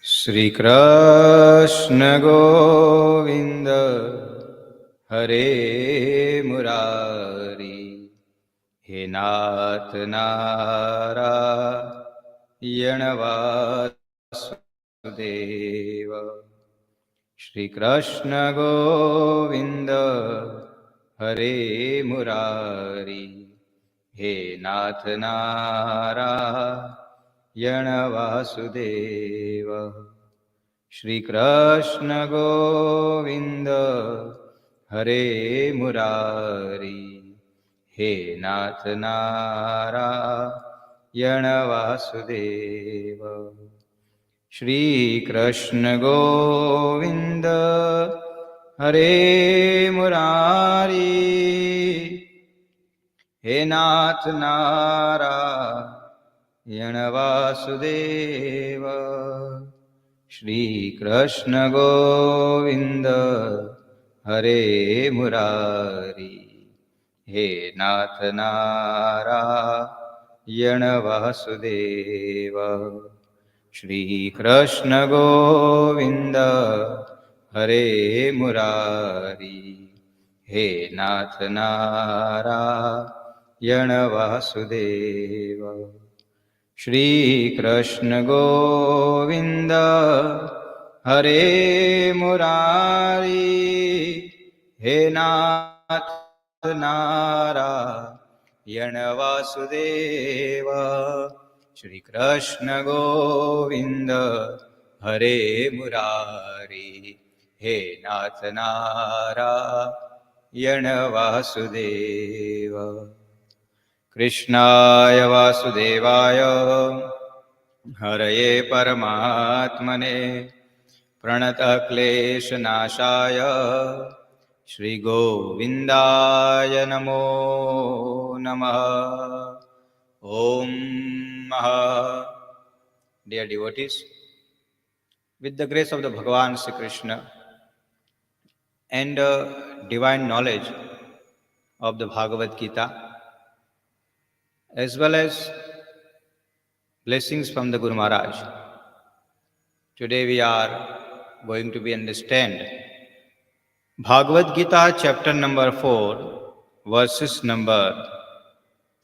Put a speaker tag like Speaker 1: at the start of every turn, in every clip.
Speaker 1: શ્રી કૃષ્ણ ગોવિંદ હરે મુરારી, હે નાથ નારાયણ વાસુદેવ. શ્રી કૃષ્ણ ગોવિંદ હરે મુરારી, હે નાથ નારાયણ વાસુદેવ. શ્રી કૃષ્ણ ગોવિંદ હરે મુરારી, હે નાથ નારાયણ વાસુદેવ. શ્રી કૃષ્ણ ગોવિંદ હરે મુરારી, હે નાથ નારાયણ વાસુદેવ. શ્રી કૃષ્ણ ગોવિંદ હરે મુરારી, હે નાથ નારાયણ વાસુદેવ. શ્રી કૃષ્ણ ગોવિંદ હરે મુરારી, હે નાથ નારાયણ વાસુદેવ. શ્રી કૃષ્ણ ગોવિંદ હરે મુરારી, હે નાથ નારાયણ વાસુદેવ. શ્રી કૃષ્ણ ગોવિંદ હરે મુરારી, હે નાથ નારાયણ વાસુદેવ. કૃષ્ણાય વાસુદેવાય હરયે પરમાત્મને પ્રણતઃ ક્લેશનાશાય શ્રી ગોવિંદાય નમો નમઃ. ઓમ. Dear devotees, with the grace of the Bhagavan Sri Krishna and divine knowledge of the Bhagavad Gita, as well as blessings from the Guru Maharaj, today we are going to be understand Bhagavad Gita chapter number 4, verses number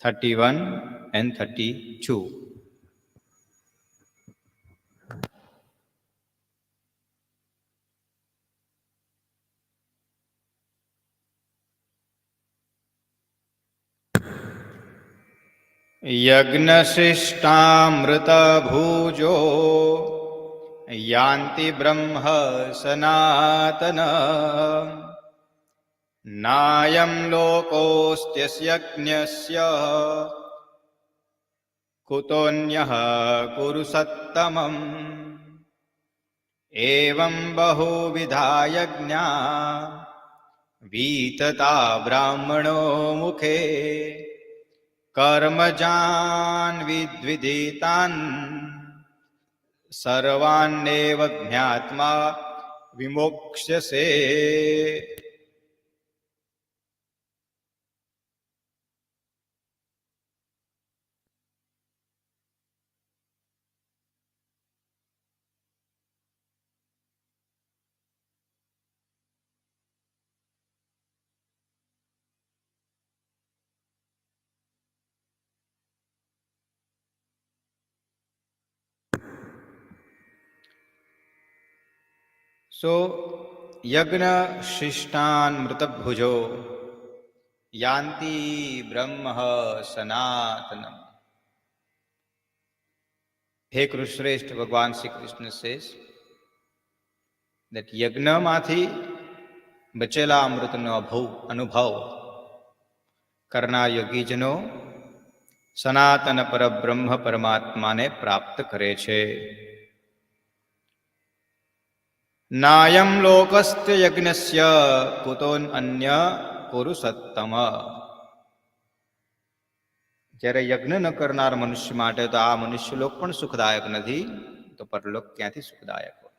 Speaker 1: 31 and 32. यज्ञशिष्टामृत भुजो यान्ति ब्रह्म सनातन नायं लोकोऽस्त्यस्य यज्ञस्य कुतोऽन्यः कुरु सत्तमम्. एवं बहुविधा यज्ञा वीतता ब्राह्मणो मुखे कर्मजान् विद्विदितान् सर्वान्नेव ज्ञात्मा विमोक्ष्यसे. So, yagna shishtan mritabhujo yanti brahma sanatanam. Hey Krishna, Bhagwan Sri Krishna says that yagna mathi bachela amritno anubhav karna yogijano સનાતન પરબ્રહ્મ પરમાત્માને પ્રાપ્ત કરે છે. નાયમ લોકસ્ય યજ્ઞસ્ય કુતોન અન્ય કુરુ સત્તમ. જ્યારે યજ્ઞ ન કરનાર મનુષ્ય માટે તો આ મનુષ્યલોક પણ સુખદાયક નથી, તો પરલોક ક્યાંથી સુખદાયક હોય?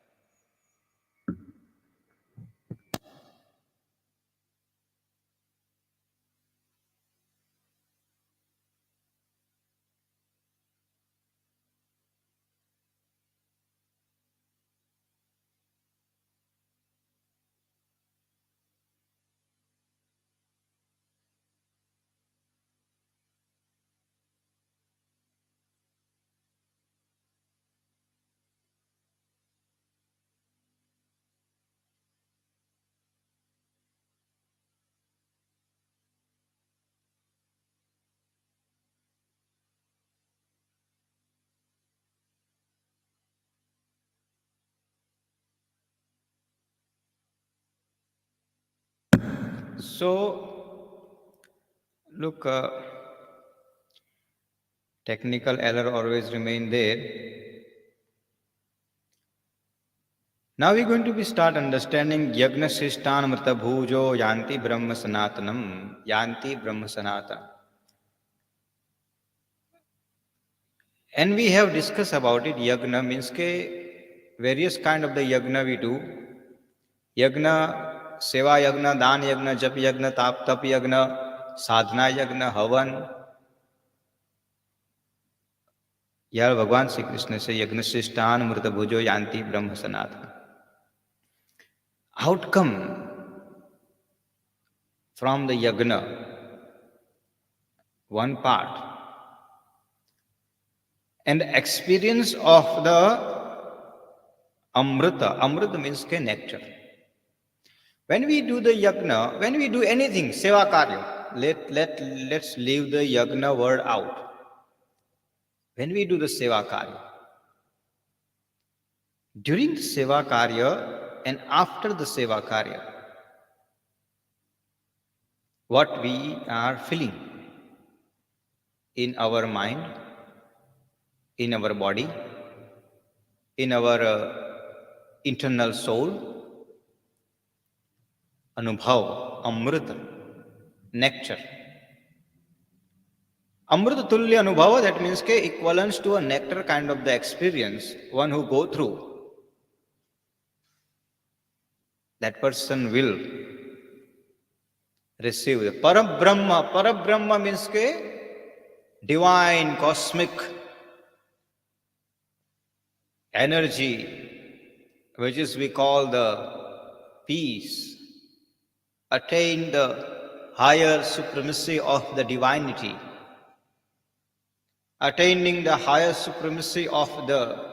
Speaker 1: So, look, technical error always remain there. Now we're going to be start understanding Yagna Sishtan Amrita Bhujo Yanti Brahma Sanatanam. Yanti Brahma Sanatana. And we have discussed about it. Yagna means ke various kind of the yagna we do. Yagna, Seva Yagna, Dan Yagna, Jap Yagna, Tap Yagna, Sadhana Yagna, Havan. Here Bhagwan Sri Krishna says, Yagna Sishtan Amrita Bhujo Yanti Brahma Sanatana. Outcome from the yagna, one part, and experience of the amrita. Amrita means nectar. When we do the yagna, when we do anything, seva karya, let's leave the yagna word out. When we do the seva karya, during the seva karya and after the seva karya, what we are feeling in our mind, in our body, in our internal soul, anubhav, amrita, nectar. Amrita tulya anubhava, that means equivalence to a nectar kind of the experience, one who go through. That person will receive the Parabrahma. Parabrahma means divine, cosmic energy, which is we call the peace, attain the higher supremacy of the divinity, attaining the higher supremacy of the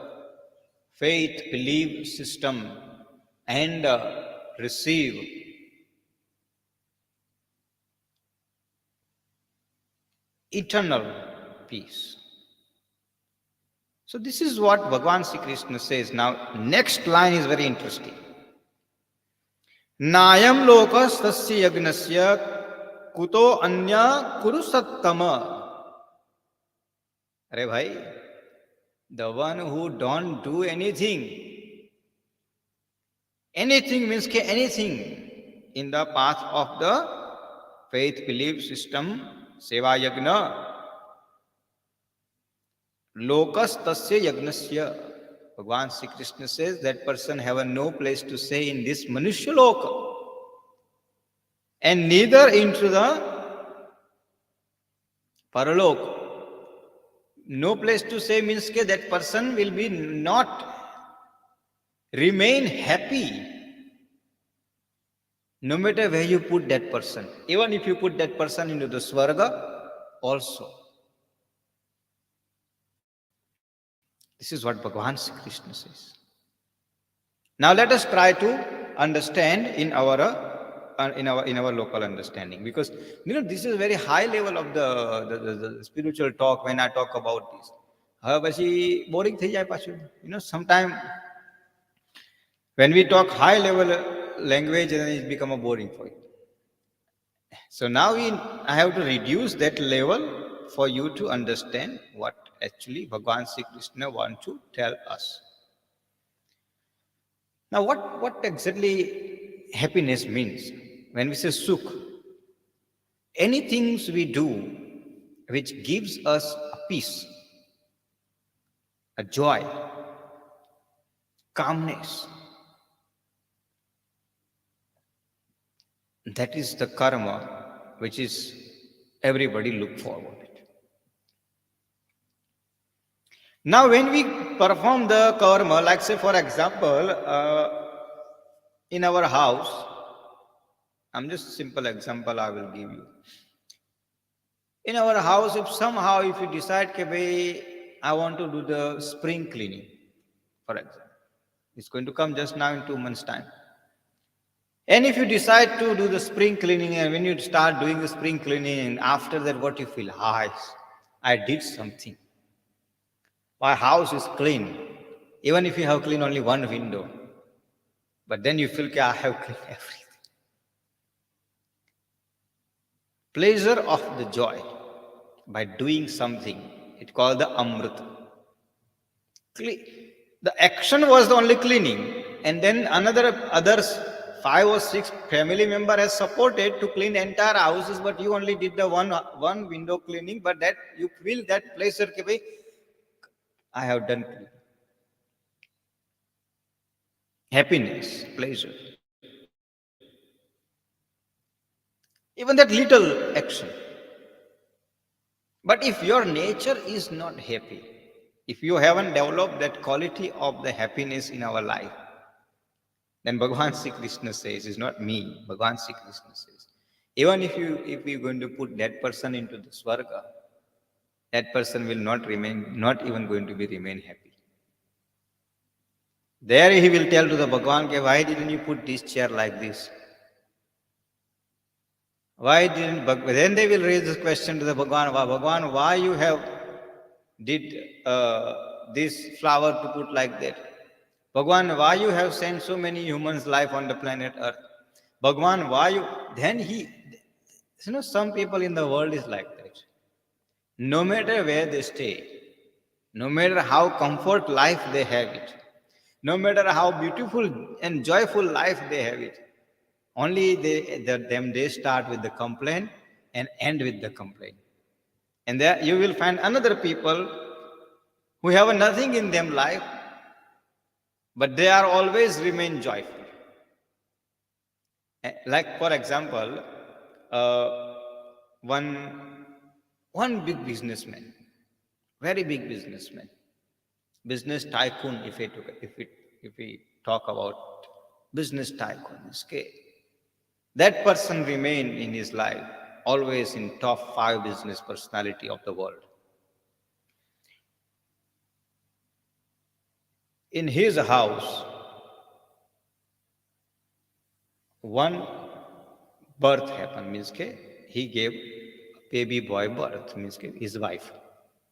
Speaker 1: faith, belief system, and receive eternal peace. So this is what Bhagwan Sri Krishna says. Now, next line is very interesting. Nayam lokas tasya yagnasya kuto anya kurusattama. Arey bhai, the one who don't do anything. Anything means anything in the path of the faith, belief system, seva yagna. Lokas tasya yagnasya. Bhagwan Sri Krishna says that person have no place to stay in this Manushya Loka. And neither into the Paraloka. No place to stay means that person will be not remain happy no matter where you put that person. Even if you put that person into the Swarga also. This is what Bhagwan Sri Krishna says. Now let us try to understand in our local understanding, because this is a very high level of the spiritual talk. When I talk about this, boring થઈ જાય પાછું. Sometimes when we talk high level language, then it become a boring for you. So now I have to reduce that level for you to understand what actually Bhagwan Sri Krishna wants to tell us. Now what exactly happiness means? When we say sukh, anything we do which gives us a peace, a joy, calmness, that is the karma which is everybody look forward to. Now when we perform the karma, like say for example, in our house, I'm just a simple example I will give you. In our house, if you decide I want to do the spring cleaning, for example, it's going to come just now in 2 months' time. And if you decide to do the spring cleaning, and when you start doing the spring cleaning, after that what you feel? I did something. My house is clean. Even if you have cleaned only one window. But then you feel I have cleaned everything. pleasure of the joy by doing something. It called the Amrita. The action was the only cleaning, and then others 5 or 6 family member has supported to clean entire houses, but you only did the one window cleaning, but that you feel that pleasure ke bhai, I have done cleaning. Happiness, pleasure. Even that little action. But if your nature is not happy, if you haven't developed that quality of the happiness in our life, then Bhagavan Sri Krishna says, it's not me, Bhagavan Sri Krishna says, even if you're going to put that person into the Swarga, that person will not even going to be remain happy. There he will tell to the Bhagavan, why didn't you put this chair like this? Why didn't then they will raise this question to the Bhagavan, why you have did this flower to put like that? Bhagavan, why you have sent so many humans life on the planet Earth? Bhagavan, why you then some people in the world is like that. No matter where they stay, no matter how comfort life they have it, no matter how beautiful and joyful life they have it, only they start with the complaint and end with the complaint. And there you will find another people who have nothing in them life, but they are always remain joyful. Like for example, uh, one big businessman, very big businessman, business tycoon. If we talk about business tycoon, okay, that person remain in his life always in top 5 business personality of the world. In his house, one birth happened, means he gave baby boy birth, means his wife,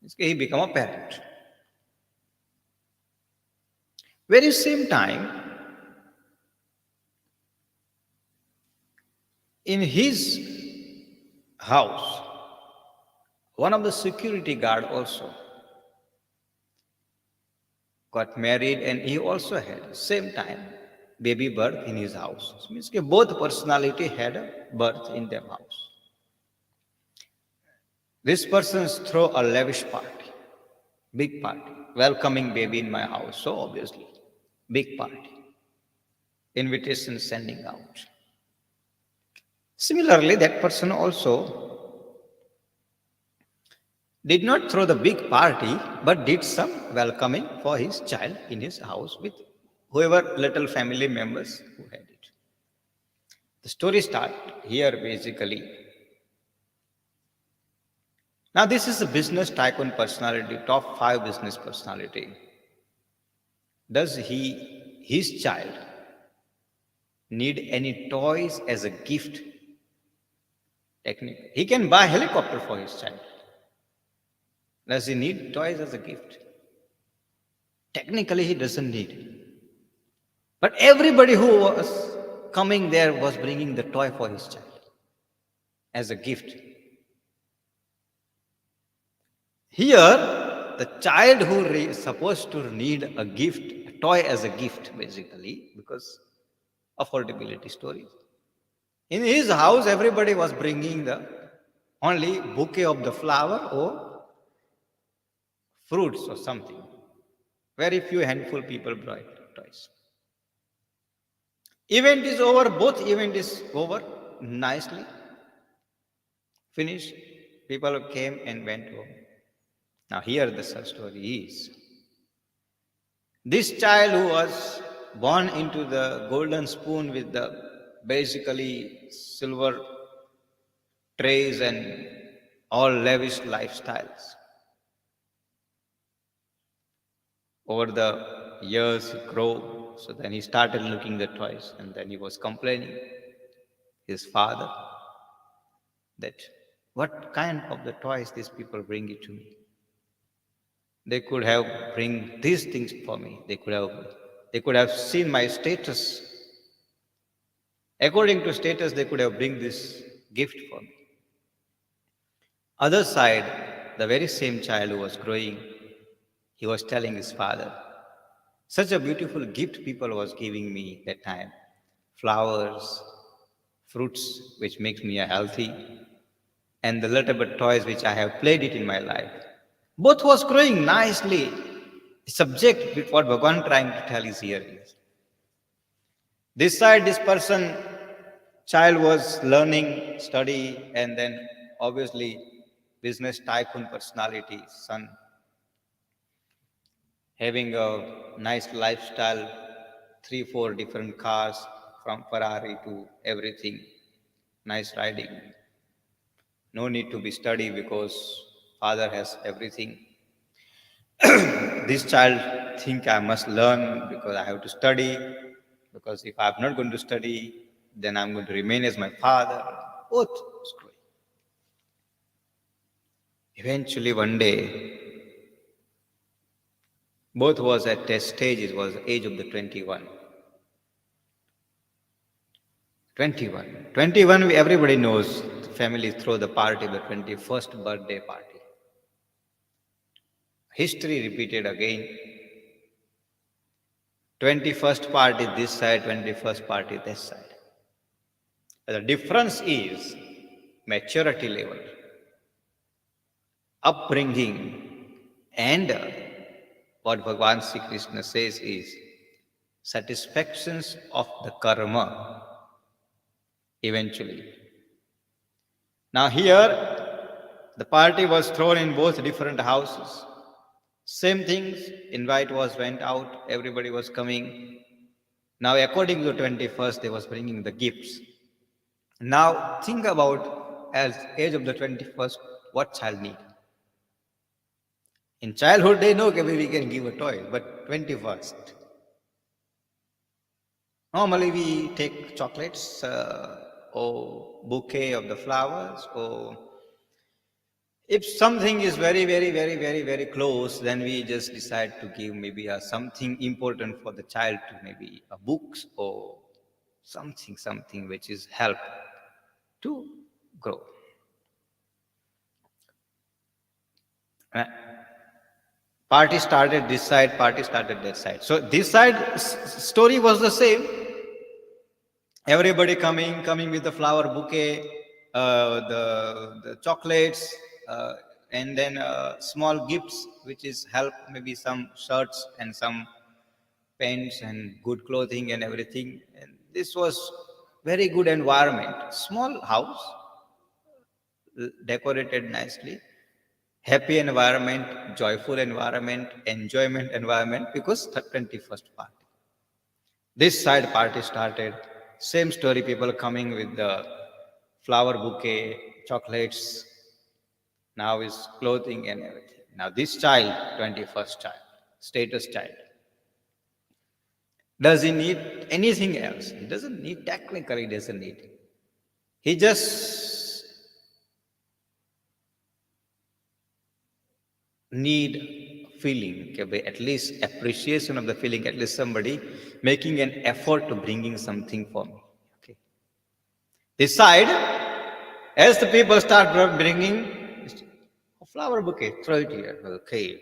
Speaker 1: means he become a parent. Very same time, in his house, one of the security guard also got married, and he also had same time baby birth in his house. So means both personality had a birth in their house. This person throw a lavish party, big party, welcoming baby in my house. So obviously, big party, invitation sending out. Similarly, that person also did not throw the big party, but did some welcoming for his child in his house with whoever little family members who had it. The story starts here basically. Now this is a business tycoon personality, top 5 business personality. Does his child, need any toys as a gift? Technically, he can buy a helicopter for his child. Does he need toys as a gift? Technically, he doesn't need. But everybody who was coming there was bringing the toy for his child as a gift. Here, the child who is supposed to need a gift, a toy as a gift, basically, because affordability stories. In his house, everybody was bringing the only bouquet of the flower or fruits or something. Very few handful people brought toys. Event is over, both event is over nicely. Finished. People came and went home. Now here the story is. This child who was born into the golden spoon with the basically silver trays and all lavish lifestyles. Over the years he grew, so then he started looking the toys, and then he was complaining his father that what kind of the toys these people bring it to me. They could have bring these things for me. They could have seen my status. According to status, they could have bring this gift for me. Other side, the very same child who was growing, he was telling his father, such a beautiful gift people was giving me that time. Flowers, fruits, which makes me a healthy, and the little bit toys which I have played it in my life. Both was growing nicely. Subject with what Bhagavan trying to tell is here is. This side, this person, child was learning, study, and then obviously business tycoon personality, son, having a nice lifestyle, 3, 4 different cars from Ferrari to everything, nice riding. No need to be study because father has everything. This child think I must learn because I have to study, because if I'm not going to study, then I'm going to remain as my father. Both screwy. Eventually one day, both was at a stage, it was age of the 21. 21, everybody knows the family throw the party, the 21st birthday party. History repeated again. 21st party this side, 21st party this side. The difference is maturity level, upbringing, and what Bhagavan Sri Krishna says is satisfactions of the karma eventually. Now here, the party was thrown in both different houses. Same things, invite went out, everybody was coming. Now according to the 21st, they was bringing the gifts. Now think about as age of the 21st, what child need? In childhood, they know maybe we can give a toy, but 21st. Normally we take chocolates or bouquet of the flowers, or if something is very close, then we just decide to give maybe something important for the child, to maybe a books or something which is help to grow. Party started this side, party started that side. So this side story was the same. Everybody coming with the flower bouquet, the chocolates, and then small gifts, which is help, maybe some shirts and some pants and good clothing and everything. And this was very good environment. Small house, decorated nicely, happy environment, joyful environment, enjoyment environment, because 21st party. This side party started. Same story, people coming with the flower bouquet, chocolates, now is clothing and everything. Now this child, 21st child, status child, does he need anything else? He doesn't need, technically he doesn't need. He just need feeling, at least appreciation of the feeling, at least somebody making an effort to bringing something for me. Okay. This side, as the people start bringing a flower bouquet, throw it here. Okay.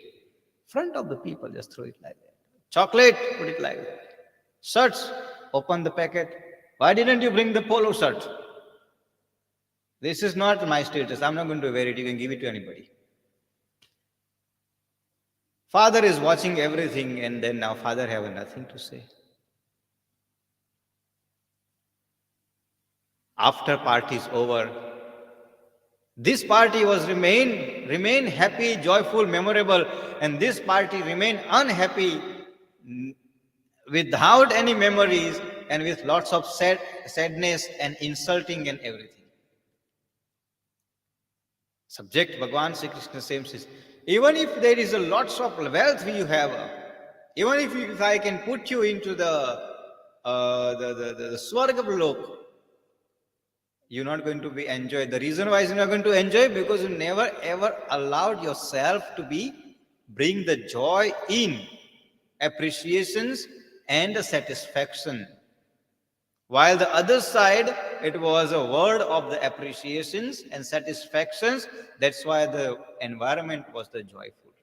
Speaker 1: Front of the people, just throw it like that. Chocolate, put it like that. Shirts, open the packet. Why didn't you bring the polo shirt? This is not my status. I'm not going to wear it. You can give it to anybody. Father is watching everything, and then now father have nothing to say. After party is over, this party was remain happy, joyful, memorable, and this party remain unhappy, without any memories, and with lots of sadness and insulting and everything. Subject Bhagavan Sri Krishna says, even if there is a lots of wealth you have, even if I can put you into the Swarga Lok, you're not going to be enjoyed. The reason why you're not going to enjoy, because you never ever allowed yourself to bring the joy in appreciations and the satisfaction While the other side, it was a word of the appreciations and satisfactions. That's why the environment was the joyful.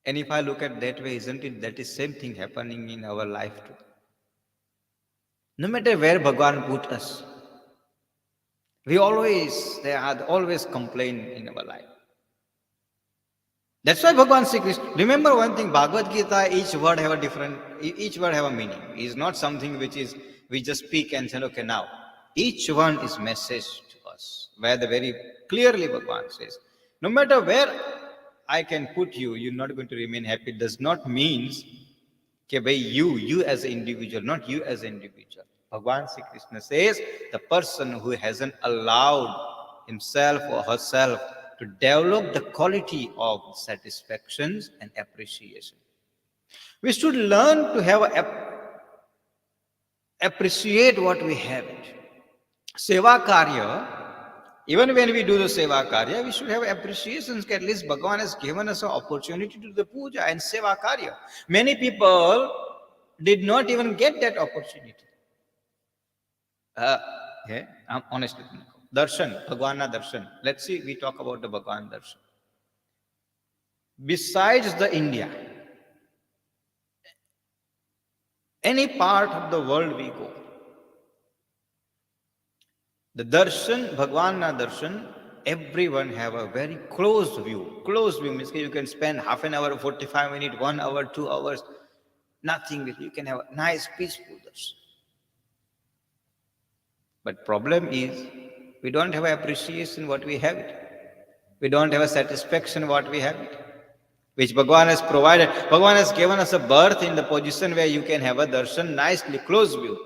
Speaker 1: And if I look at that way, isn't it that is same thing happening in our life too? No matter where Bhagwan put us, there are always complaint in our life. That's why Bhagwan Sri Krishna, remember one thing, Bhagavad Gita, each word have a meaning. It's not something which is, we just speak and say, okay, now. Each one is message to us, where the very clearly Bhagwan says, no matter where I can put you, you're not going to remain happy. It does not mean कि भाई you as an individual, not you as an individual. Bhagwan Sri Krishna says the person who hasn't allowed himself or herself to develop the quality of satisfactions and appreciation. We should learn to appreciate what we have. Seva karya, even when we do the seva karya, we should have appreciations. At least Bhagavan has given us an opportunity to do the puja and seva karya. Many people did not even get that opportunity. I'm honest with you. Darshan, Bhagwana Darshan. Let's see, we talk about the Bhagwan Darshan. Besides the India, any part of the world we go, the darshan, Bhagwana darshan, everyone have a very close view. Close view means you can spend half an hour, 45 minutes, 1 hour, 2 hours, nothing with you. You can have a nice, peaceful darshan. But problem is, we don't have appreciation what we have it. We don't have a satisfaction what we have it. Which Bhagavan has provided. Bhagavan has given us a birth in the position where you can have a darshan, nicely close view.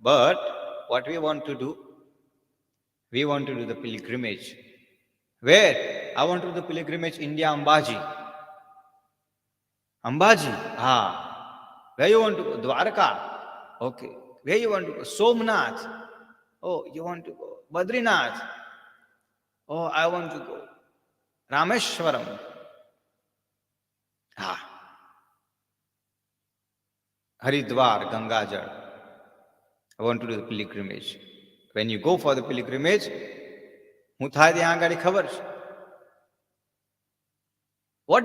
Speaker 1: But what we want to do, we want to do the pilgrimage. Where? I want to do the pilgrimage India, Ambaji. Ambaji? Where you want to go? Dwarka. Okay. Where you want to go? Somnath. Oh, you want to go? Badrinath. Oh, I want to go. Rameshwaram. Haridwar, Gangajal. I want to do the pilgrimage. When you go for the pilgrimage, what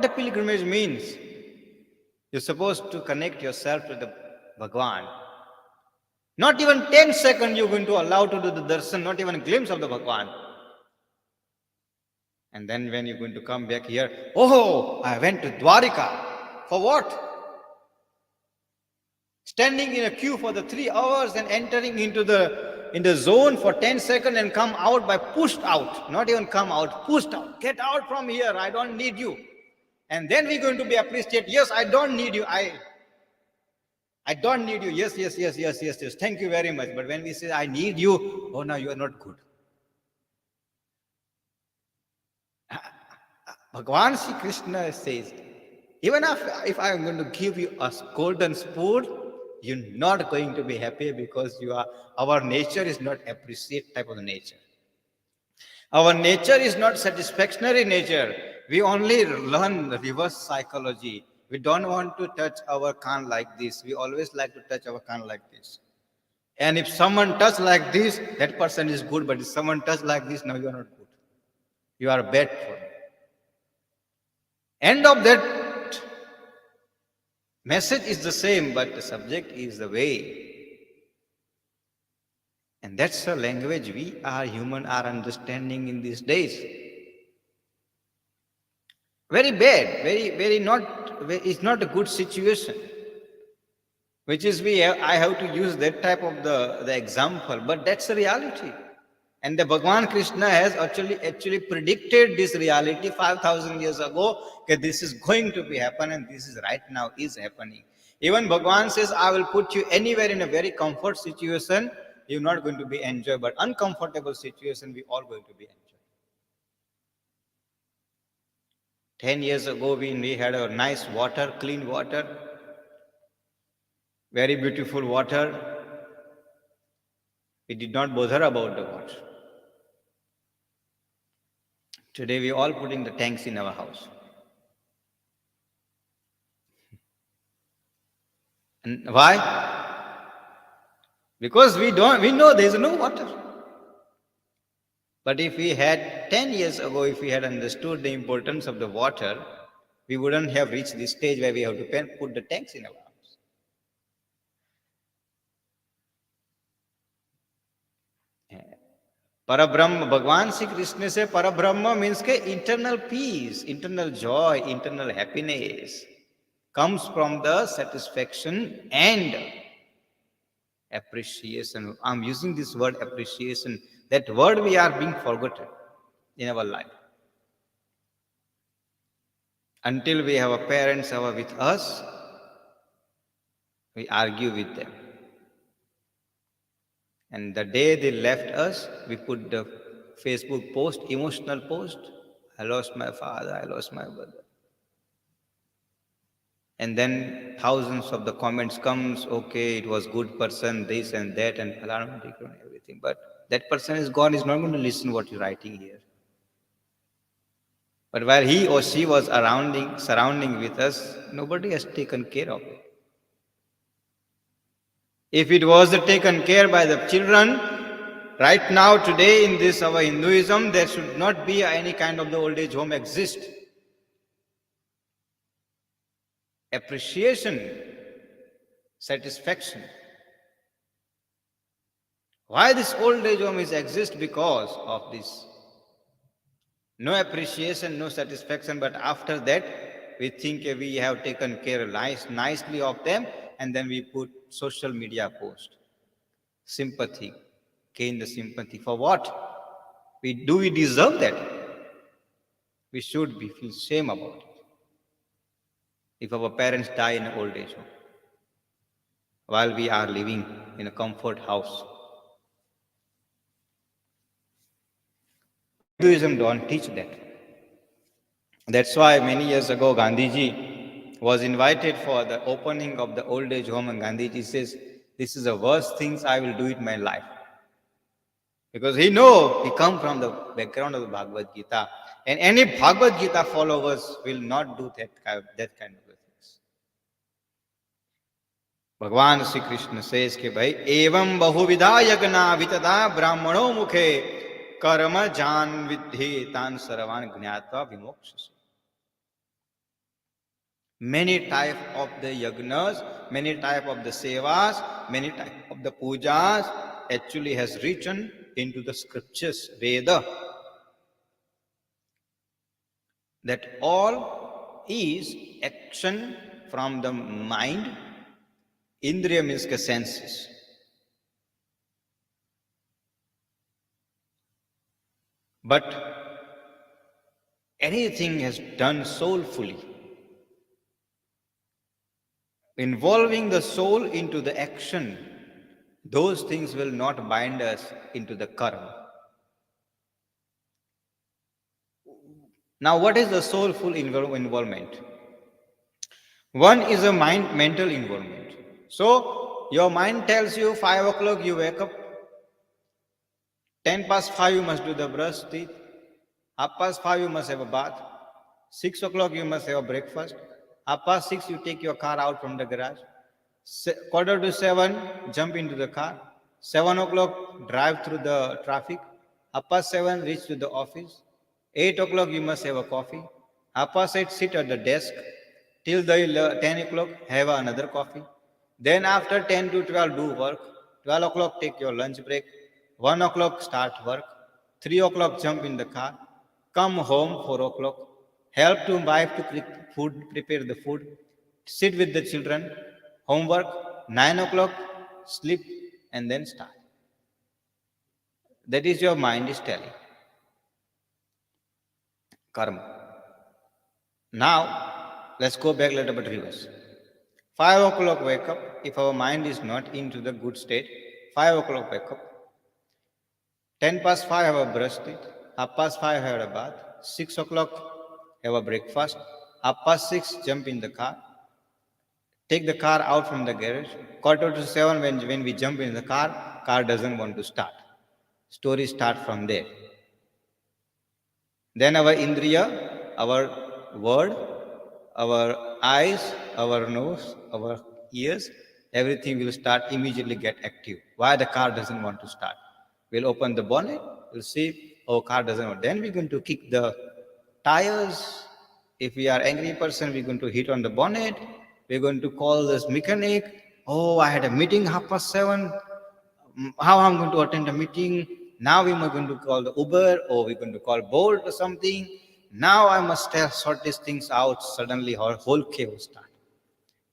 Speaker 1: the pilgrimage means? You're supposed to connect yourself to the Bhagwan. Not even 10 seconds you're going to allow to do the darshan, not even a glimpse of the Bhagwan. And then when you're going to come back here, oh, I went to Dwarika. For what? Standing in a queue for the 3 hours and entering into the zone for 10 seconds and come out by pushed out. Not even come out, pushed out. Get out from here. I don't need you. And then we're going to be appreciated. Yes, I don't need you. I don't need you. Yes. Thank you very much. But when we say, I need you, oh, no, you are not good. Bhagwan Sri Krishna says, even if I am going to give you a golden spoon, you're not going to be happy because our nature is not appreciate type of nature. Our nature is not satisfactory nature. We only learn reverse psychology. We don't want to touch our can like this. We always like to touch our can like this. And if someone touch like this, that person is good. But if someone touch like this, no, you are not good. You are bad for me. End of that message is the same, but the subject is the way. And that's the language we are human are understanding in these days. Very bad, it's not a good situation. Which is I have to use that type of the example, but that's the reality. And the Bhagwan Krishna has actually predicted this reality 5,000 years ago, that this is going to be happen and this is right now is happening. Even Bhagwan says, I will put you anywhere in a very comfort situation, you're not going to be enjoyed, but uncomfortable situation, we all going to be enjoyed. 10 years ago, we had a nice water, clean water, very beautiful water. We did not bother about the water. Today we all putting the tanks in our house. And why? Because we know there is no water. But if we had 10 years ago, if we had understood the importance of the water, we wouldn't have reached this stage where we have to put the tanks in our house. Parabrahma, Bhagwan Sri Krishna say Parabrahma means ke internal peace, internal joy, internal happiness comes from the satisfaction and appreciation. I'm using this word appreciation. That word we are being forgotten in our life. Until we have our parents who are with us, we argue with them. And the day they left us, we put the Facebook post, emotional post. I lost my father, I lost my brother. And then thousands of the comments comes, okay, it was good person, this and that, and everything. But that person is gone, is not going to listen what you're writing here. But while he or she was surrounding with us, nobody has taken care of it. If it was taken care by the children, right now, today in this our Hinduism, there should not be any kind of the old age home exist. Appreciation, satisfaction. Why this old age home is exist? Because of this. No appreciation, no satisfaction, but after that, we think we have taken care nicely of them, and then we put social media post. Sympathy, gain the sympathy. For what? Do we deserve that? We should feel shame about it. If our parents die in old age home, while we are living in a comfort house. Hinduism don't teach that. That's why many years ago Gandhiji was invited for the opening of the old age home, and Gandhiji says, this is the worst things I will do in my life. Because he come from the background of the Bhagavad Gita. And any Bhagavad Gita followers will not do that kind of things. Bhagwan Sri Krishna says कि भाई एवं बहुविधा यज्ञा वितदा ब्राह्मणो मुखे कर्म जान विद्धि तान सर्वान ज्ञात्वा विमोक्षसे. Many type of the yagnas, many type of the sevas, many type of the pujas actually has written into the scriptures, Veda, that all is action from the mind. Indriya means the senses. But anything has done soulfully, involving the soul into the action, those things will not bind us into the karma. Now, what is the soulful involvement? One is a mental involvement. So, your mind tells you 5 o'clock you wake up, 10 past 5 you must do the brush teeth, half past 5 you must have a bath, 6 o'clock you must have a breakfast, half past 6 you take your car out from the garage, quarter to 7 jump into the car, 7 o'clock drive through the traffic, half past 7 reach to the office, 8 o'clock you must have a coffee, half past 8 sit at the desk, till the 10 o'clock have another coffee, then after 10 to 12 do work, 12 o'clock take your lunch break, 1 o'clock start work, 3 o'clock jump in the car, come home 4 o'clock, help to wife to prepare the food, sit with the children, homework, 9 o'clock, sleep, and then start. That is your mind is telling. Karma. Now, let's go back a little bit reverse. 5 o'clock wake up. If our mind is not into the good state, 5 o'clock wake up. 10 past 5 have a brush teeth. Half past 5 have a bath. 6 o'clock have a breakfast. Half past 6 jump in the car. Take the car out from the garage. Quarter to 7 when we jump in the car doesn't want to start. Story start from there. Then our indriya, our word, our eyes, our nose, our ears, everything will start immediately get active. Why the car doesn't want to start? We'll open the bonnet, we'll see, oh, car doesn't want. Then we're going to kick the tires. If we are angry person, we're going to hit on the bonnet. We're going to call this mechanic. Oh, I had a meeting 7:30. How I'm going to attend a meeting? Now we are going to call the Uber, or we're going to call Bolt or something. Now I must sort these things out. Suddenly our whole chaos starts.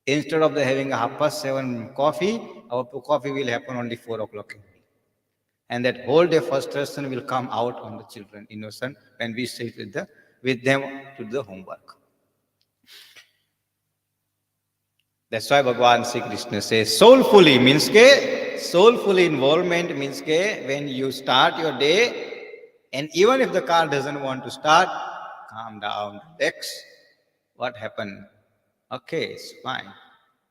Speaker 1: Instead of having a 7:30 coffee, our coffee will happen only 4 o'clock. And that whole day frustration will come out on the children, innocent, when we sit with them to the homework. That's why Bhagwan Sri Krishna says, soulfully means soulfully involvement means when you start your day, and even if the car doesn't want to start, calm down, relax. What happened? Okay, it's fine.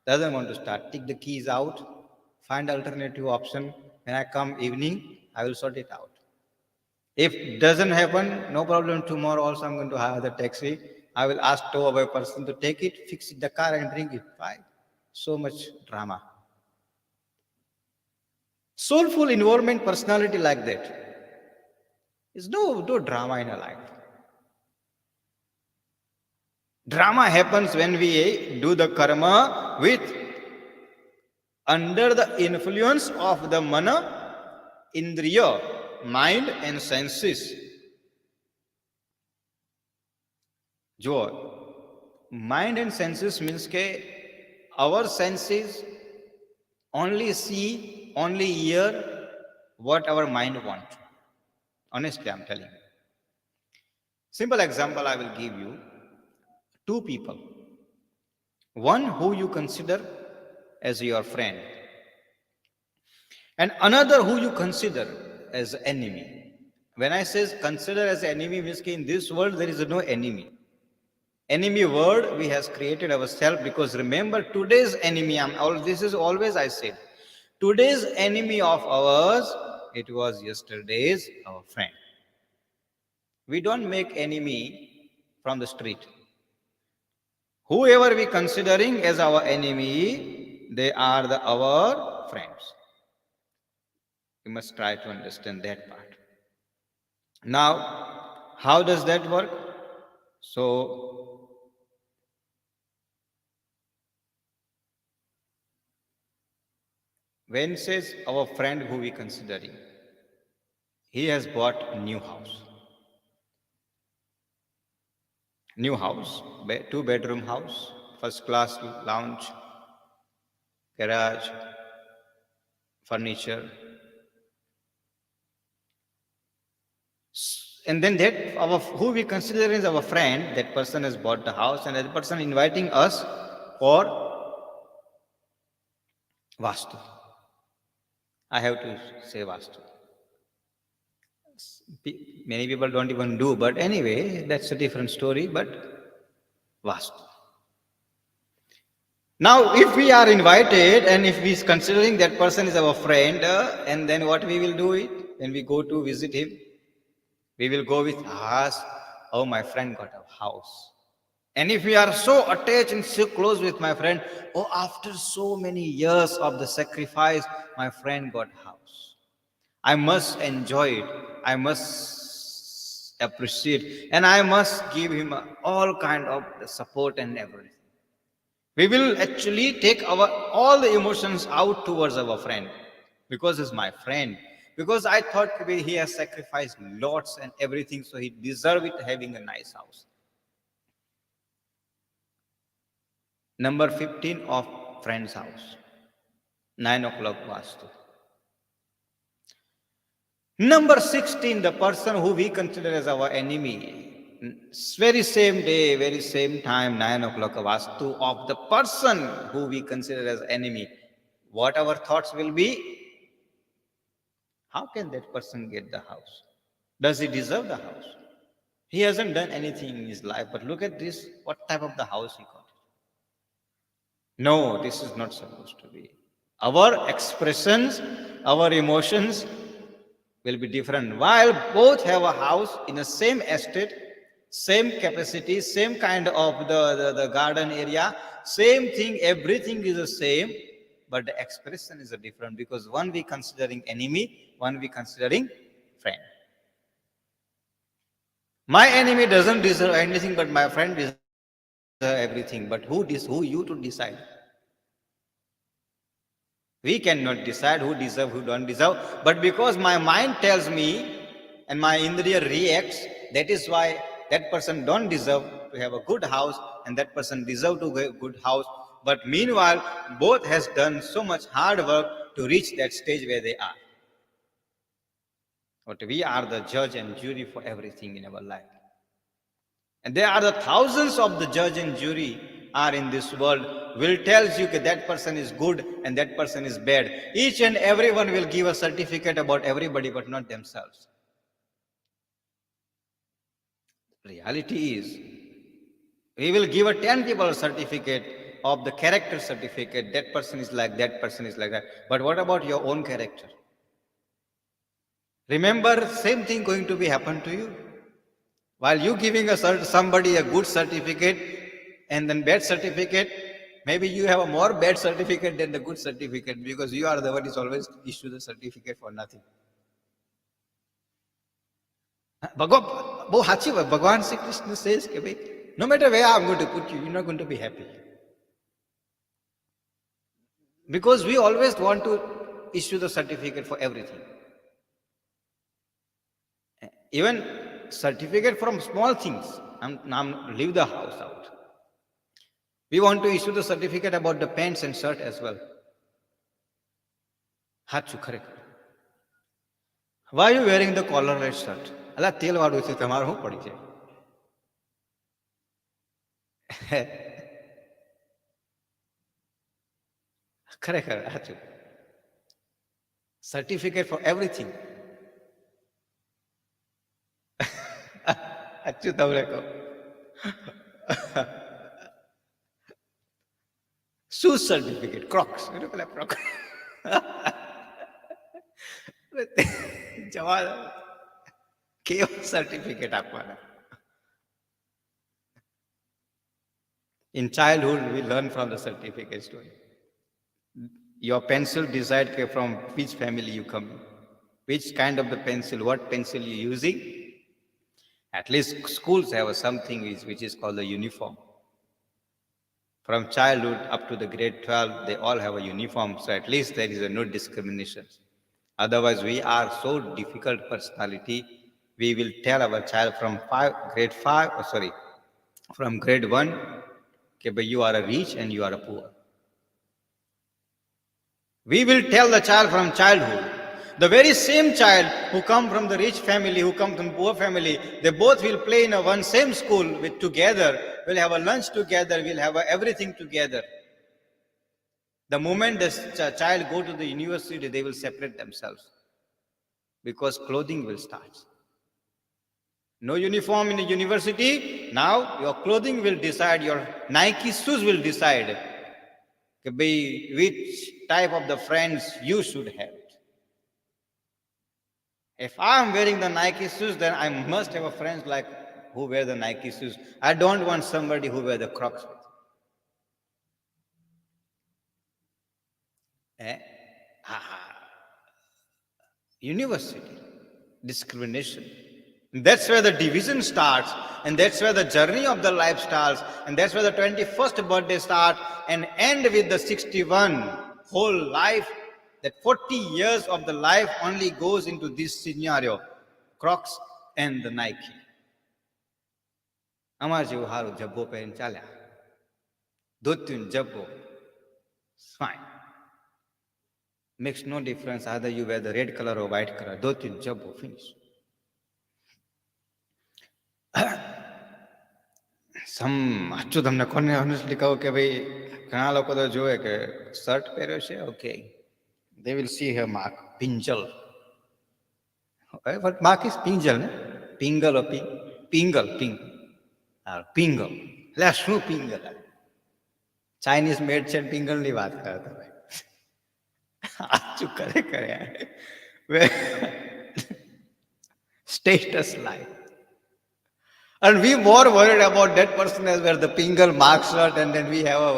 Speaker 1: Doesn't want to start. Take the keys out, find alternative option. When I come evening, I will sort it out. If it doesn't happen, no problem. Tomorrow also I'm going to hire the taxi. I will ask tow away person to take it, fix it, the car and bring it. Fine. So much drama. Soulful involvement personality like that. There's no drama in our life. Drama happens when we do the karma with under the influence of the mana, indriya, mind and senses. Jo, mind and senses means our senses only see, only hear what our mind wants. Honestly, I'm telling you. Simple example I will give you. Two people. One who you consider as your friend, and another who you consider as enemy. When I say consider as enemy, means in this world there is no enemy. Enemy word we has created ourselves, because remember today's enemy, this is always I said, today's enemy of ours, it was yesterday's our friend. We don't make enemy from the street. Whoever we considering as our enemy, they are our friends. We must try to understand that part. Now, how does that work? So, when says our friend who we considering, he has bought a new house. New house, 2-bedroom house, first class lounge, garage, furniture. And then that who we consider as our friend, that person has bought the house, and that person inviting us for Vastu. I have to say Vastu. Many people don't even do, but anyway, that's a different story, but Vastu. Now, if we are invited and if we is considering that person is our friend, and then what we will do it when we go to visit him? We will go with us, oh, my friend got a house. And if we are so attached and so close with my friend, oh, after so many years of the sacrifice, my friend got a house. I must enjoy it. I must appreciate, and I must give him all kind of support and everything. We will actually take all the emotions out towards our friend, because he's my friend. Because I thought he has sacrificed lots and everything, so he deserves it having a nice house. Number 15 of friend's house. 9 o'clock Vastu. Number 16, the person who we consider as our enemy. Very same day, very same time, 9 o'clock Vastu of the person who we consider as enemy. What our thoughts will be? How can that person get the house? Does he deserve the house? He hasn't done anything in his life, but look at this, what type of the house he got. No, this is not supposed to be. Our expressions, our emotions will be different. While both have a house in the same estate, same capacity, same kind of the garden area, same thing, everything is the same. but the expression is different, because one we considering enemy, one we considering friend. My enemy doesn't deserve anything, but my friend deserves everything. But who you to decide? We cannot decide who deserve, who don't deserve. But because my mind tells me and my indriya reacts, that is why that person don't deserve to have a good house and that person deserve to have a good house. But meanwhile, both has done so much hard work to reach that stage where they are. But we are the judge and jury for everything in our life. And there are the thousands of the judge and jury are in this world, will tells you that that person is good and that person is bad. Each and everyone will give a certificate about everybody, but not themselves. Reality is, we will give a 10 people certificate of the character certificate. That person is like that, person is like that. But what about your own character? Remember, same thing going to be happen to you. While you giving somebody a good certificate and then bad certificate, maybe you have a more bad certificate than the good certificate, because you are the one who is always issue the certificate for nothing. Bhagwan Sri Krishna says, no matter where I'm going to put you, you're not going to be happy. Because we always want to issue the certificate for everything. Even certificate from small things. Leave the house out. We want to issue the certificate about the pants and shirt as well. Why are you wearing the collarless shirt? Allah tel vaadu છે તમાર શું પડી છે? ખરેખર સાચું. Certificate for everything. સાચું તમને કહું. Shoes certificate, Crocs. Crocs. જવા કેવો સર્ટિફિકેટ આપવાના? In childhood, we learn from the certificate story. Your pencil decide from which family you come, which kind of the pencil, what pencil you're using. At least schools have something which is called the uniform. From childhood up to the grade 12, they all have a uniform, so at least there is no discrimination. Otherwise, we are so difficult personality. We will tell our child from from grade 1, okay, you are a rich and you are a poor. We will tell the child from childhood. The very same child who come from the rich family, who come from poor family, they both will play in one same school together, will have a lunch together, will have everything together. The moment the child go to the university, they will separate themselves, because clothing will start. No uniform in the university. Now your clothing will decide, your Nike shoes will decide which type of the friends you should have. If I am wearing the Nike shoes, then I must have a friends like who wear the Nike shoes. I don't want somebody who wear the Crocs. University, discrimination. That's where the division starts, and that's where the journey of the life starts, and that's where the 21st birthday starts and end with the 61 whole life. That 40 years of the life only goes into this scenario, Crocs and the Nike. Amar jevu haru jabbo પહેરીને ચાલ્યા, ધોતિયું જબ્બો, fine. Makes no difference either you wear the red color or white color. ધોતિયું જબ્બો, finish. સાચું તમને કોને honestly કહું કે ભાઈ ઘણા લોકો તો જોવે કે શર્ટ પહેર્યો છે, okay, they will see her mark, pinjal. What mark is pinjal? Pingal or pingal? Pingal. એટલે શું પિંગલ? ચાઇનીઝ મેડ છે પિંગલની વાત કરે તમે. સાચું કરે status life. And we more worried about that person as where the pingal mark shirt, and then we have a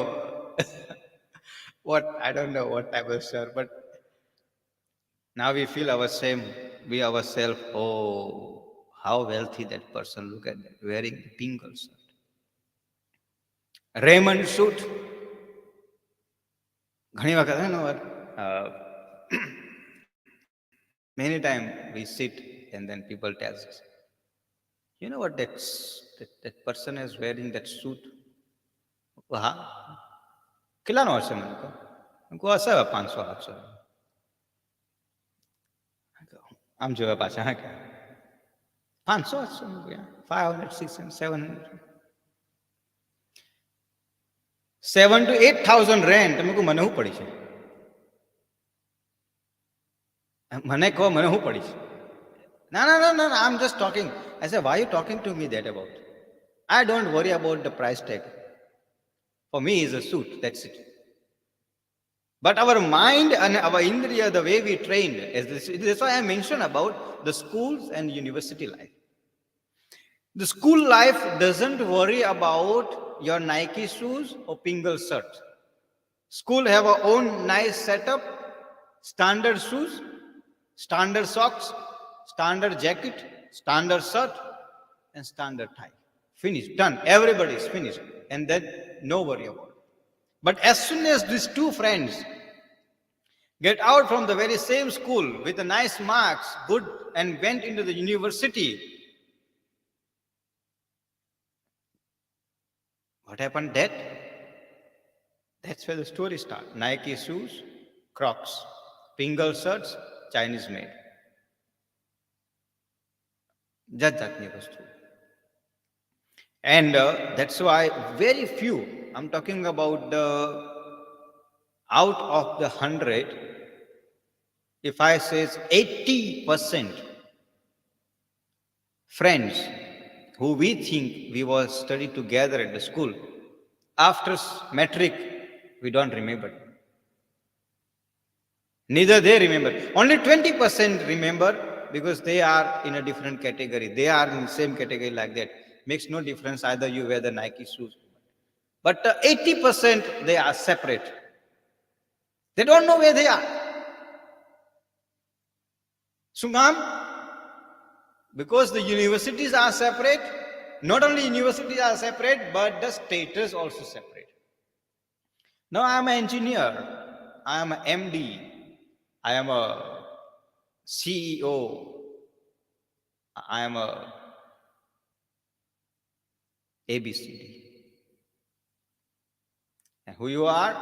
Speaker 1: I don't know what type of shirt, but now we feel we ourselves, oh, how wealthy that person, look at that, wearing the pink shirt. Raymond suit. ઘણી વખત હે ને many times we sit and then people tell us, you know what that person is wearing that suit? હા કેટલાનો હશે મને કહો હશે 500-800. આમ જોયા પાછા હા કે 500-800, 500, 600, 700, 7,000 to 8,000 rand. તમે કહો મને શું પડી છે? મને કહો મને શું પડી છે? No, I'm just talking. I said, why are you talking to me that about? I don't worry about the price tag. For me, it's a suit, that's it. But our mind and our indriya, the way we trained, that's why I mentioned about the schools and university life. The school life doesn't worry about your Nike shoes or Pingle shirt. School have our own nice setup, standard shoes, standard socks, standard jacket, standard shirt, and standard tie. Finished, done. Everybody is finished. And then no worry about it. But as soon as these two friends get out from the very same school with the nice marks, good, and went into the university, what happened? That's where the story starts. Nike shoes, Crocs, Pingle shirts, Chinese made. Jatni vastu. And that's why very few, I'm talking about the out of the 100, if I say 80% friends who we think we were studied together at the school, after matric, we don't remember. Neither they remember. Only 20% remember because they are in a different category. They are in the same category like that. Makes no difference either you wear the Nike shoes. But 80% they are separate. They don't know where they are. Sungam, because the universities are separate, not only universities are separate, but the status also separate. Now I am an engineer, I am an MD, I am a CEO, I am a ABCD. And who you are?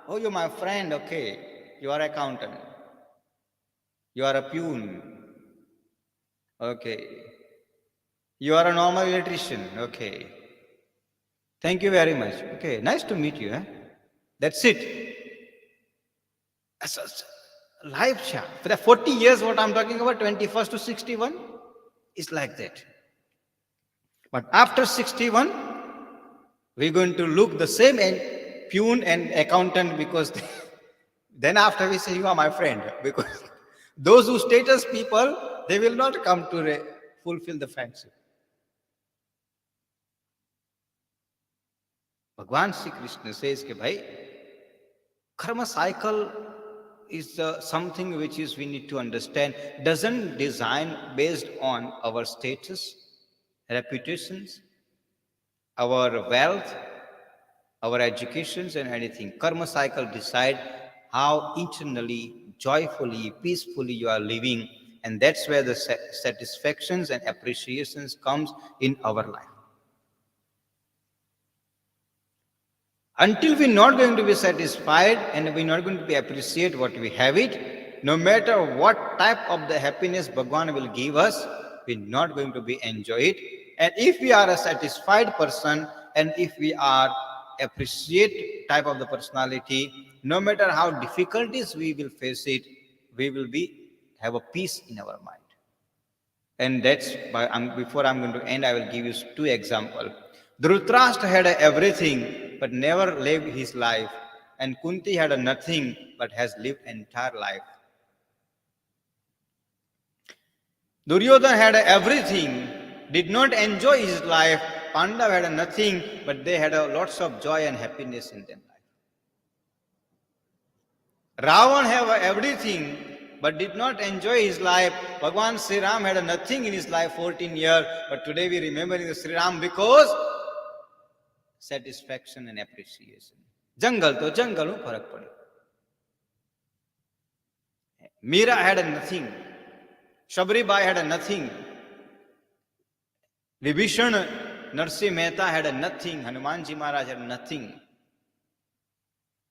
Speaker 1: Oh, you're my friend, okay. You are accountant. You are a peon. Okay. You are a normal electrician. Okay. Thank you very much. Okay. Nice to meet you. That's it. Life chart. For the 40 years, what I'm talking about, 21st to 61, is like that. But after 61, we're going to look the same peon and accountant because then after we say, you are my friend. Because those who status people, they will not come to fulfill the friendship. Bhagwan Sri Krishna says, bhai, karma cycle is something which is we need to understand. Doesn't design based on our status, reputations, our wealth, our educations and anything. Karma cycle decide how internally, joyfully, peacefully you are living, and that's where the satisfactions and appreciations comes in our life. Until we're not going to be satisfied and we're not going to be appreciate what we have it, no matter what type of the happiness Bhagwan will give us, we're not going to be enjoy it. And if we are a satisfied person and if we are appreciate type of the personality, no matter how difficulties we will face it, we will have a peace in our mind. And that's why before I'm going to end, I will give you two examples. Dhritarashtra had everything but never lived his life, and Kunti had nothing but has lived entire life. Duryodhana had everything, did not enjoy his life. Pandava had nothing, but they had lots of joy and happiness in their life. Ravan have everything, but did not enjoy his life. Bhagwan Sri Ram had nothing in his life, 14 years, but today we remember the Sri Ram because satisfaction and appreciation. Jungle to jungle નું ફરક પડ્યો. Meera had nothing. Shabribai had nothing. Vibhishan Narsi Mehta had nothing. Hanumanji Maharaj had nothing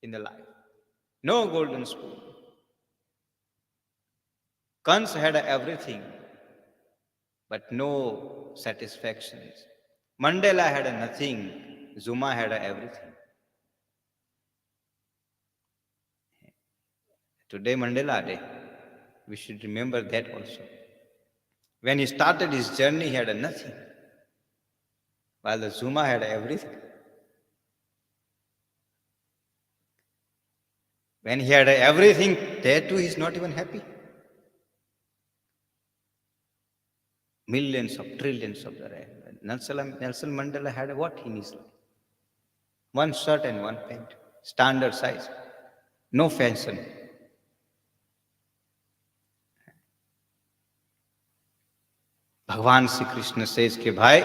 Speaker 1: in the life. No golden spoon. Kans had everything, but no satisfactions. Mandela had nothing. Zuma had everything. Today, Mandela Day. We should remember that also. When he started his journey, he had nothing, while the Zuma had everything. When he had everything, there too he is not even happy. Millions of trillions of the rand. Nelson Mandela had what in his life? One shirt and one pant, standard size, no fashion. Bhagwan Sri Krishna says, "Ke bhai,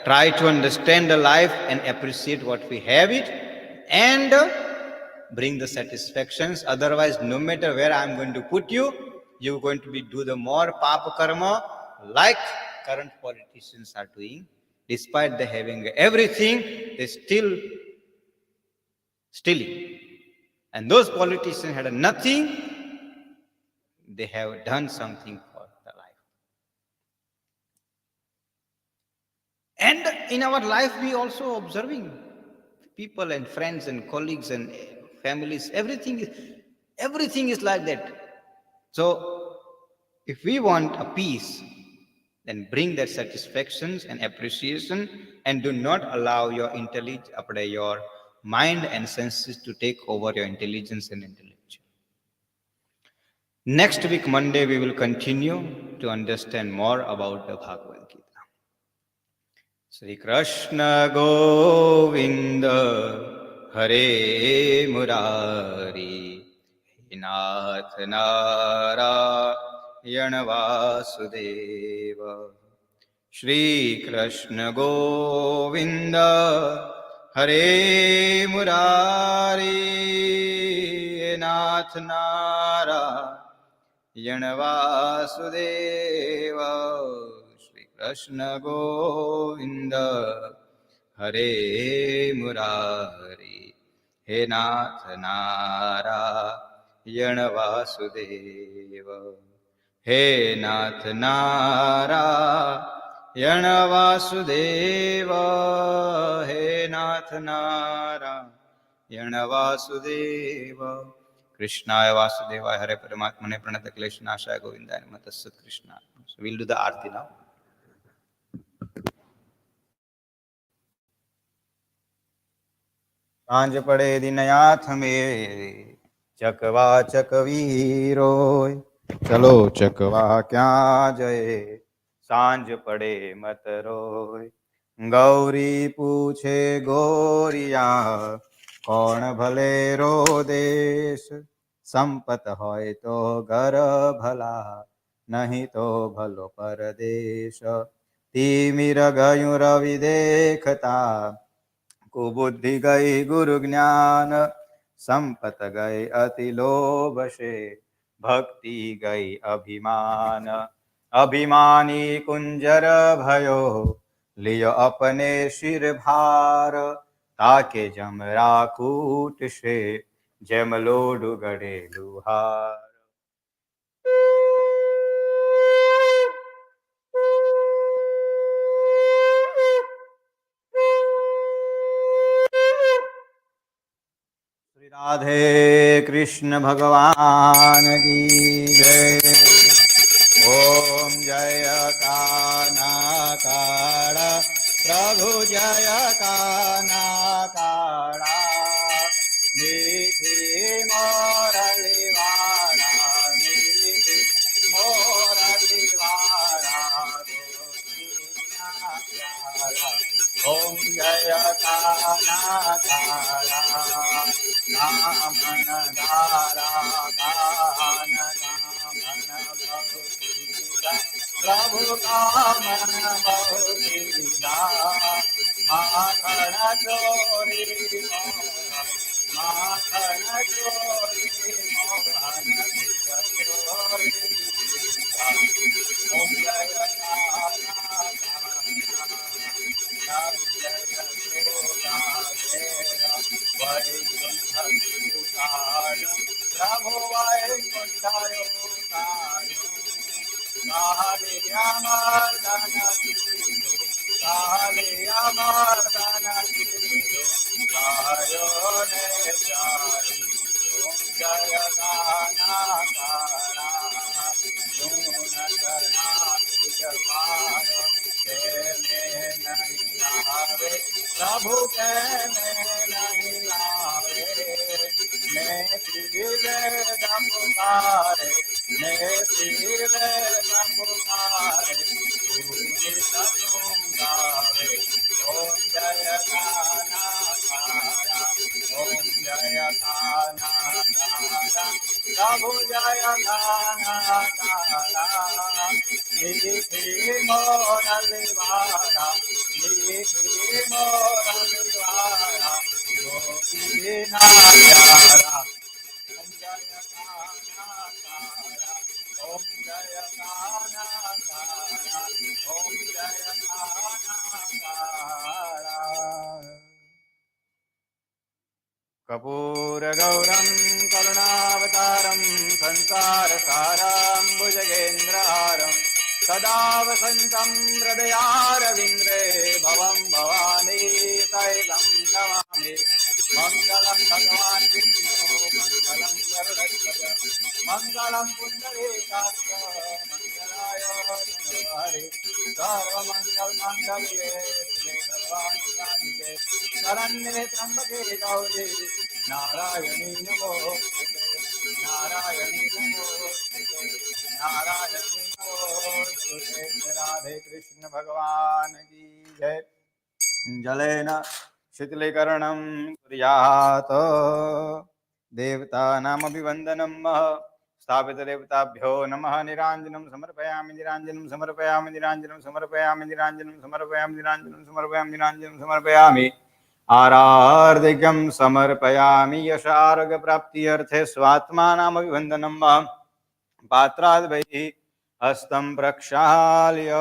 Speaker 1: try to understand the life and appreciate what we have it, and bring the satisfactions. Otherwise, no matter where I am going to put you, you are going to be do the more papa karma, like current politicians are doing. Despite they having everything, they still stealing. And those politicians had nothing. They have done something for the life. And in our life, we also observing people and friends and colleagues and families. Everything is like that. So, if we want a peace, then bring that satisfactions and appreciation, and do not allow your your mind and senses to take over your intelligence and intellectual. Next week, Monday, we will continue to understand more about the Bhagavad Gita. Shri Krishna Govinda Hare Murari Nath Narayana Vasudeva. Shri Krishna Govinda Hare Murari Nath Narayana Vasudeva. Shri Krishna Govinda Hare Murari He Nath Narayana Vasudeva. He Nath Narayana Vasudeva. He Nath Narayana Vasudeva. Krishnaya Vasudevaya Hare Paramatmane Pranata Kleshanashaya Govindaya Namaha Tassat Krishna. So we'll do the Aarti now. सांझ पड़े दिनयाथ में चकवा चकवीरोय चलो चकवा क्या जय सांझ पड़े मत रोय गौरी पूछे गोरिया कौन भले रो देश संपत होय तो घर भला नहीं तो भलो परदेश तिमिर गयु रवि देखता कुबुद्धि गई गुरु ज्ञान संपत गए अति लोभ से भक्ति गई अभिमान अभिमानी कुंजर भयो लियो अपने सिर भार ताके जमरा कूट से जमलोडु गड़े लुहार। राधे कृष्ण भगवान की जय। ओम जय काना काड़ा प्रभु जय काना काड़ा मीठी मोरलीवाड़ा मीठी मोरलीवाड़ा ओम जय काना प्रभु कामन बहुधा माखन चोरी माखन चोरी मोहन चोरी ओम जय प्रभु वैकुंठाय कालिया मर्दन कालिया मर्दन गायो ने जारी ओम जय गाना कारा गुण करना तुझ पार के में नहीं आवे प्रभु के में नहीं आवे मैं वेद पुकारे मैं वेद पुकारे गावे ओम जय गाना कारा ओम जय गाना कारा प्रभु जय गाना कारा निधि मोरलिवारा निधि मोरलिवारा गोपीना प्यारा ओम जय गाना कारा ओम जय गाना कारा ओम जय गाना कारा कपूरगौरं करुणावतारं संसारसारं भुजगेन्द्रहारं सदा वसन्तं हृदयारविन्द्रे भवं भवानी सहितं नमामि मङ्गलं भगवान् विष्णु मङ्गलं गरुडध्वज मङ्गलं पुण्डरीकाक्ष मङ्गलाय हरे सर्वमङ्गलमाङ्गल्ये शिवे सर्वार्थसाधिके शरण्ये त्र्यम्बके गौरी नारायणी नमोस्तुते नारायणी नमोस्तुते नारायणी नमोस्तुते राधे कृष्ण भगवान की जय जलेन शीतलीकरणं कुर्यात् देवतानामभिवन्दनं स्थापितदेवताभ्यो नमः निराञ्जनं समर्पयामि निराञ्जनं समर्पयामि निराञ्जनं समर्पयामि निराञ्जनं समर्पयामि निराञ्जनं समर्पयामि निराञ्जनं समर्पयामि आरार्धिकं समर्पयामि यश आरोग्यप्राप्त्यर्थे स्वात्मानामभिवन्दनं पात्राद्वैः हस्तं प्रक्षाल्य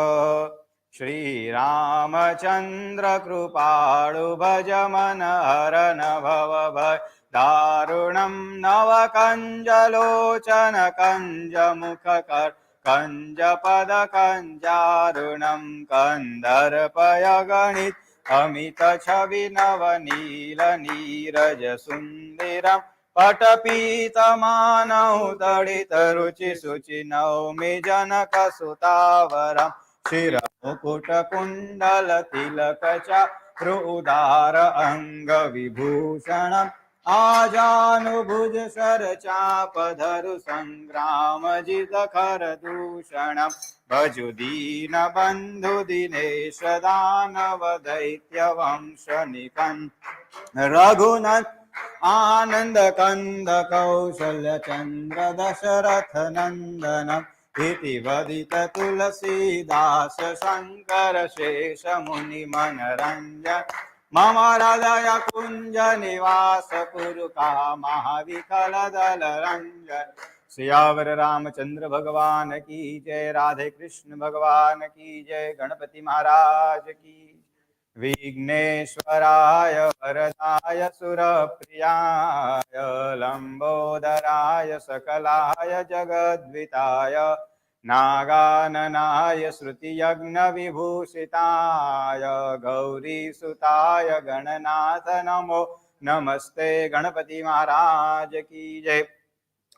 Speaker 1: श्रीरामचन्द्र कृपाळु भज मन हरन भव भय दारुणं नवकञ्जलोचन कञ्जमुखकर कञ्जपद कञ्जारुणं कन्दर्पय गणित अमित छवि नवनील नीरज सुन्दरं पटपीतमानौ दलित रुचि शुचि नौमि जनकसुतावरम् शिरमुकुटकुण्डल तिलक चारुदार अङ्गविभूषणम् आजानुभुज सरचापधरु सङ्ग्रामजित खरदूषणम् भजु दीनबन्धु दिनेश दानव दैत्यवंशनिकन् रघुनन्दन आनन्द कंद कौशल्य चन्द्र दशरथ नन्दनम् इति वदित तुलसीदास शंकर शेष मुनि मनरंजन मम हृदय कुंज निवास कुरु महाविकल दल रंजन सियावर रामचंद्र भगवान की जय राधे कृष्ण भगवान की जय गणपति महाराज की विघ्नेश्वराय वरदाय सुरप्रियाय लंबोदराय सकलाय जगद्विताय नागाननाय श्रुतियज्ञविभूषिताय गौरीसुताय गणनाथ नमो नमस्ते गणपति महाराज की जय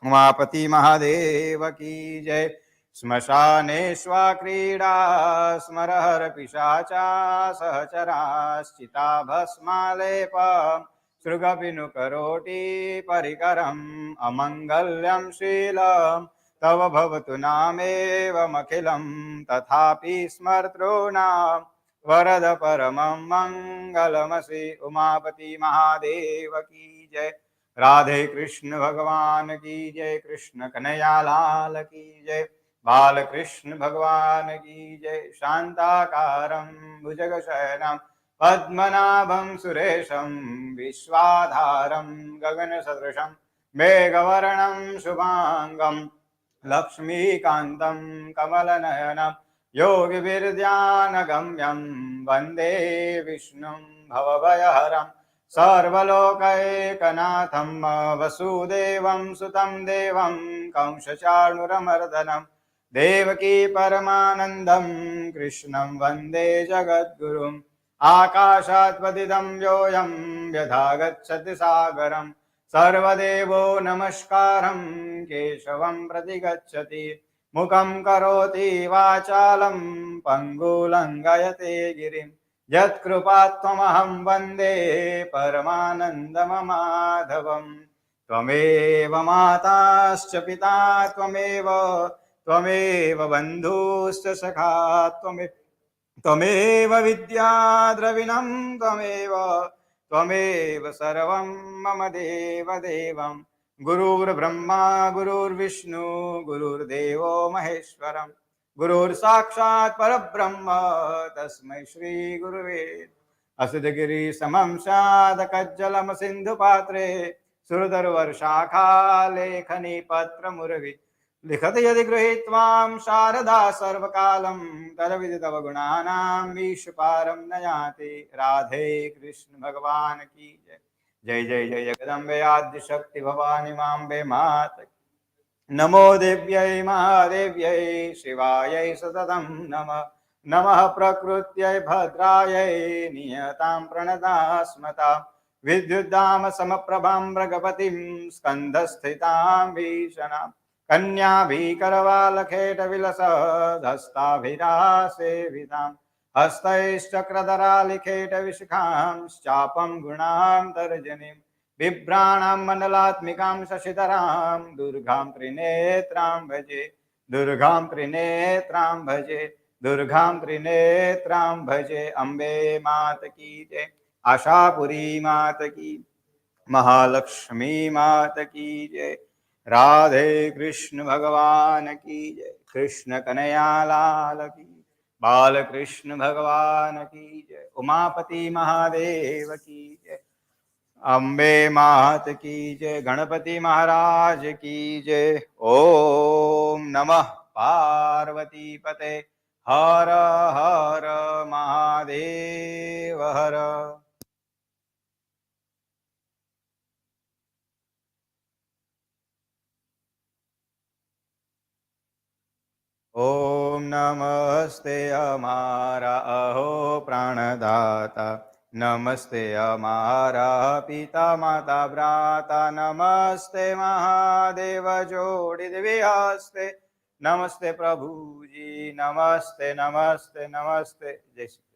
Speaker 1: उमापति महादेव की जय श्मशानेष्वा क्रीडा स्मरहर पिशाचा सहचराश्चिता भस्मालेपम् सृगपिनुकरोटी परिकरम् अमङ्गल्यं शीलम् तव भवतु नामेवमखिलं तथापि स्मर्तॄणां वरद परमं मंगलमसि उमापति महादेव की जय। राधे कृष्ण भगवान की जय। कृष्ण कन्हैया लाल की जय। बाल कृष्ण भगवान की जय। शांताकारं भुजगशयनं पद्मनाभं सुरेशं विश्वाधारं गगनसदृशं मेघवर्णं शुभांगं लक्ष्मीकान्तं कमलनयनं योगिभिर्ध्यानगम्यं वन्दे विष्णुं भवभयहरं सर्वलोकैकनाथं वसुदेवं सुतं देवं कंसचाणूरमर्दनं देवकी परमानन्दं कृष्णं वन्दे जगद्गुरुम् आकाशात् पतितं योऽयं यथा गच्छति सागरं सर्वदेवो नमस्कारं केशवं प्रति गच्छति मुखं करोति वाचालं पङ्गुलङ्घयते गिरिं यत्कृपात्तमहं वन्दे परमानन्दममाधवम् त्वमेव माताश्च पिता त्वमेव बन्धुश्च सखा त्वमेव विद्याद्रविणं त्वमेव सर्वं मम देवदेवं गुरुर्ब्रह्मा गुरुर्विष्णु गुरुर्देवो महेश्वरं गुरुर्साक्षात् परब्रह्म तस्मै श्रीगुरुवे असुदगिरिसमं सादकज्जलं सिन्धुपात्रे सुरधर्वर्षाखालेखनी पत्रमुर्वि लिखति यदि गृहीत्वां शारदा सर्वकालं तदविधि तव गुणानां ईशपारं न याति। राधे कृष्ण भगवान की जय। जय जय जय जगदम्बे आद्यशक्ति भवानी माम्बे मात। नमो देव्यै महादेव्यै शिवायै सततं नमः। नमः प्रकृत्यै भद्रायै नियतां प्रणतास्मता विद्युद्दाम समप्रभां भगवतीं स्कन्धस्थितां भीषणां कन्याभिकरवालखेटविलसद्हस्ताभिरासेवितां हस्तैश्चक्रधरालिखेटविशिखांश्चापं गुणां तर्जनीं बिभ्राणां मण्डलात्मिकां शशिधरां दुर्गां त्रिनेत्रां भजे दुर्गां त्रिनेत्रां भजे दुर्गां त्रिनेत्रां भजे। अम्बे मात की जय। आशापुरी मात की महालक्ष्मी मात की जय। राधे कृष्ण भगवान की जय। कृष्ण कन्हैया लाल की बाल कृष्ण भगवान की जय। उमापति महादेव की जय। अम्बे मात की जय। गणपति महाराज की जय। ओम नमः पार्वती पते हर हर महादेव हर। ओम नमस्ते हमारा अहो प्राणदाता नमस्ते हमारा पिता माता भ्राता नमस्ते महादेव जोड़ी दिव्य हस्ते नमस्ते प्रभु जी नमस्ते नमस्ते नमस्ते। जय श्री